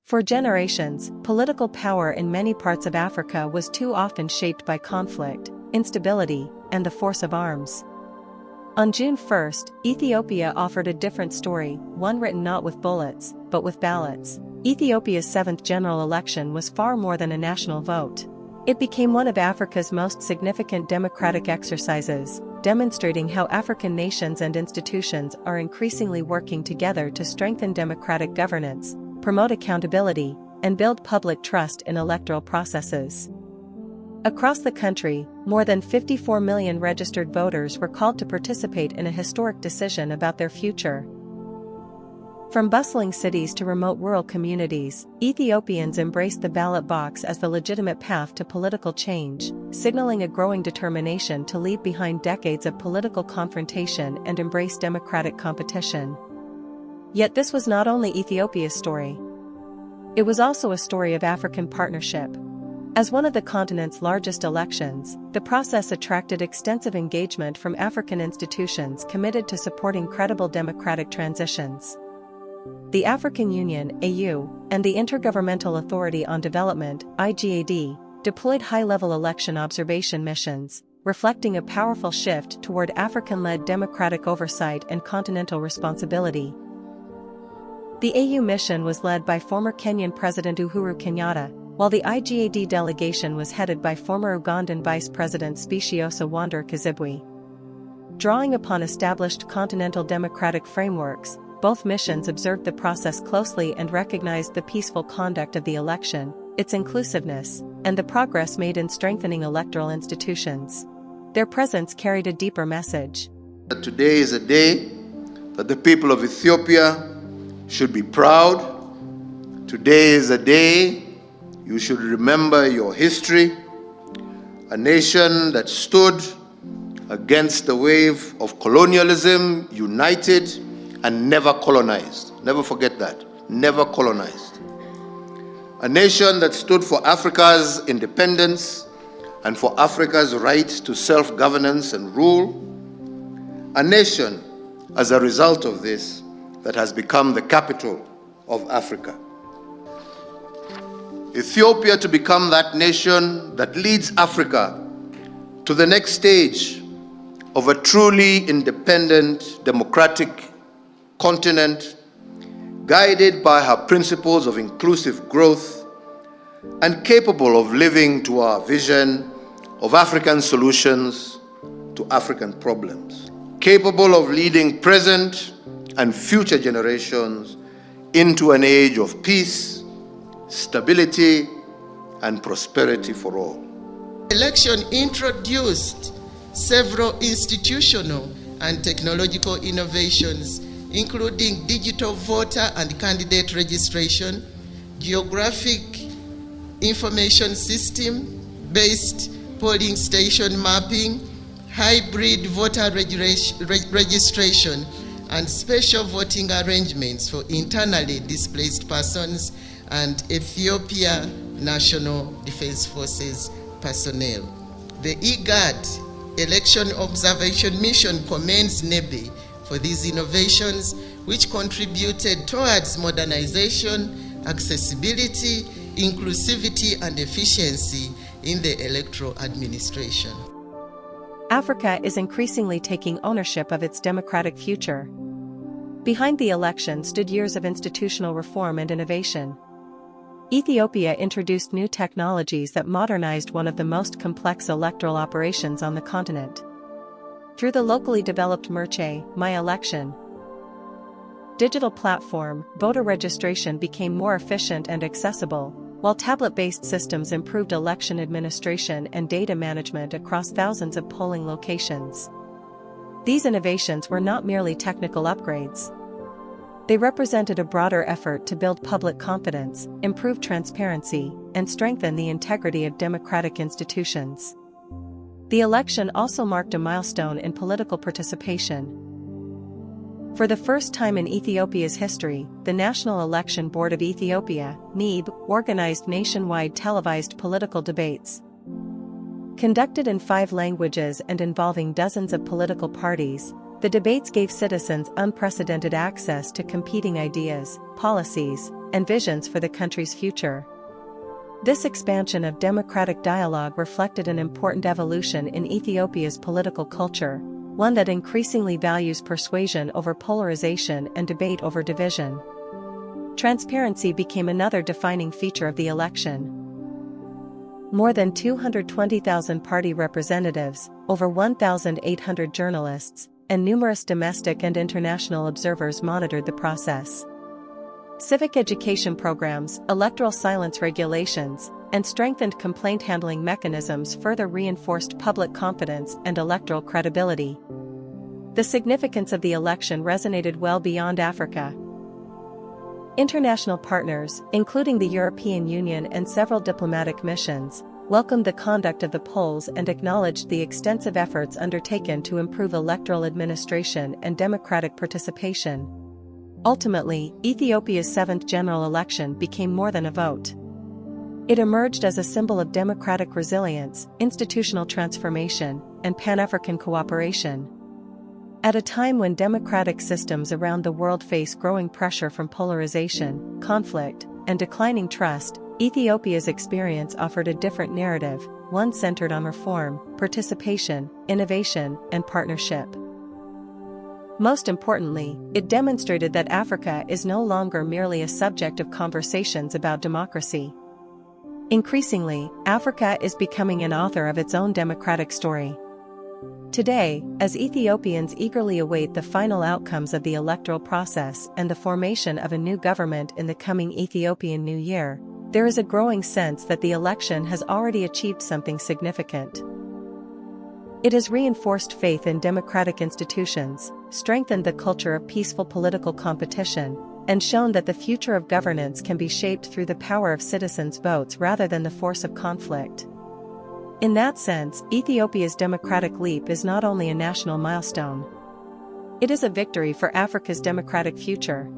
For generations, political power in many parts of Africa was too often shaped by conflict, instability, and the force of arms. On June 1, Ethiopia offered a different story, one written not with bullets, but with ballots. Ethiopia's 7th general election was far more than a national vote. It became one of Africa's most significant democratic exercises, demonstrating how African nations and institutions are increasingly working together to strengthen democratic governance, promote accountability, and build public trust in electoral processes. Across the country, more than 54 million registered voters were called to participate in a historic decision about their future. From bustling cities to remote rural communities, Ethiopians embraced the ballot box as the legitimate path to political change, signaling a growing determination to leave behind decades of political confrontation and embrace democratic competition. Yet this was not only Ethiopia's story. It was also a story of African partnership. As one of the continent's largest elections, the process attracted extensive engagement from African institutions committed to supporting credible democratic transitions. The African Union (AU) and the Intergovernmental Authority on Development (IGAD) deployed high-level election observation missions, reflecting a powerful shift toward African-led democratic oversight and continental responsibility. The AU mission was led by former Kenyan President Uhuru Kenyatta, while the IGAD delegation was headed by former Ugandan Vice President Speciosa Wandera Kizibwe. Drawing upon established continental democratic frameworks, both missions observed the process closely and recognized the peaceful conduct of the election, its inclusiveness, and the progress made in strengthening electoral institutions. Their presence carried a deeper message. Today is a day that the people of Ethiopia should be proud. Today is a day you should remember your history, a nation that stood against the wave of colonialism, united and never colonized. Never forget that. Never colonized. A nation that stood for Africa's independence and for Africa's right to self-governance and rule. A nation, as a result of this, that has become the capital of Africa. Ethiopia to become that nation that leads Africa to the next stage of a truly independent, democratic continent, guided by her principles of inclusive growth and capable of living to our vision of African solutions to African problems, capable of leading present and future generations into an age of peace, stability, and prosperity for all. The election introduced several institutional and technological innovations, including digital voter and candidate registration, geographic information system-based polling station mapping, hybrid voter registration, and special voting arrangements for internally displaced persons and Ethiopia National Defense Forces personnel. The IGAD Election Observation Mission commends NEBE for these innovations, which contributed towards modernization, accessibility, inclusivity, and efficiency in the electoral administration. Africa is increasingly taking ownership of its democratic future. Behind the election stood years of institutional reform and innovation. Ethiopia introduced new technologies that modernized one of the most complex electoral operations on the continent. Through the locally developed My Election digital platform, voter registration became more efficient and accessible, while tablet-based systems improved election administration and data management across thousands of polling locations. These innovations were not merely technical upgrades. They represented a broader effort to build public confidence, improve transparency, and strengthen the integrity of democratic institutions. The election also marked a milestone in political participation. For the first time in Ethiopia's history, the National Election Board of Ethiopia, NEB, organized nationwide televised political debates. Conducted in 5 languages and involving dozens of political parties, the debates gave citizens unprecedented access to competing ideas, policies, and visions for the country's future. This expansion of democratic dialogue reflected an important evolution in Ethiopia's political culture, one that increasingly values persuasion over polarization and debate over division. Transparency became another defining feature of the election. More than 220,000 party representatives, over 1,800 journalists, and numerous domestic and international observers monitored the process. Civic education programs, electoral silence regulations, and strengthened complaint handling mechanisms further reinforced public confidence and electoral credibility. The significance of the election resonated well beyond Africa. International partners, including the European Union and several diplomatic missions, welcomed the conduct of the polls and acknowledged the extensive efforts undertaken to improve electoral administration and democratic participation. Ultimately, Ethiopia's seventh general election became more than a vote. It emerged as a symbol of democratic resilience, institutional transformation, and Pan-African cooperation. At a time when democratic systems around the world face growing pressure from polarization, conflict, and declining trust, Ethiopia's experience offered a different narrative, one centered on reform, participation, innovation, and partnership. Most importantly, it demonstrated that Africa is no longer merely a subject of conversations about democracy. Increasingly, Africa is becoming an author of its own democratic story. Today, as Ethiopians eagerly await the final outcomes of the electoral process and the formation of a new government in the coming Ethiopian New Year, there is a growing sense that the election has already achieved something significant. It has reinforced faith in democratic institutions, strengthened the culture of peaceful political competition, and shown that the future of governance can be shaped through the power of citizens' votes rather than the force of conflict. In that sense, Ethiopia's democratic leap is not only a national milestone. It is a victory for Africa's democratic future.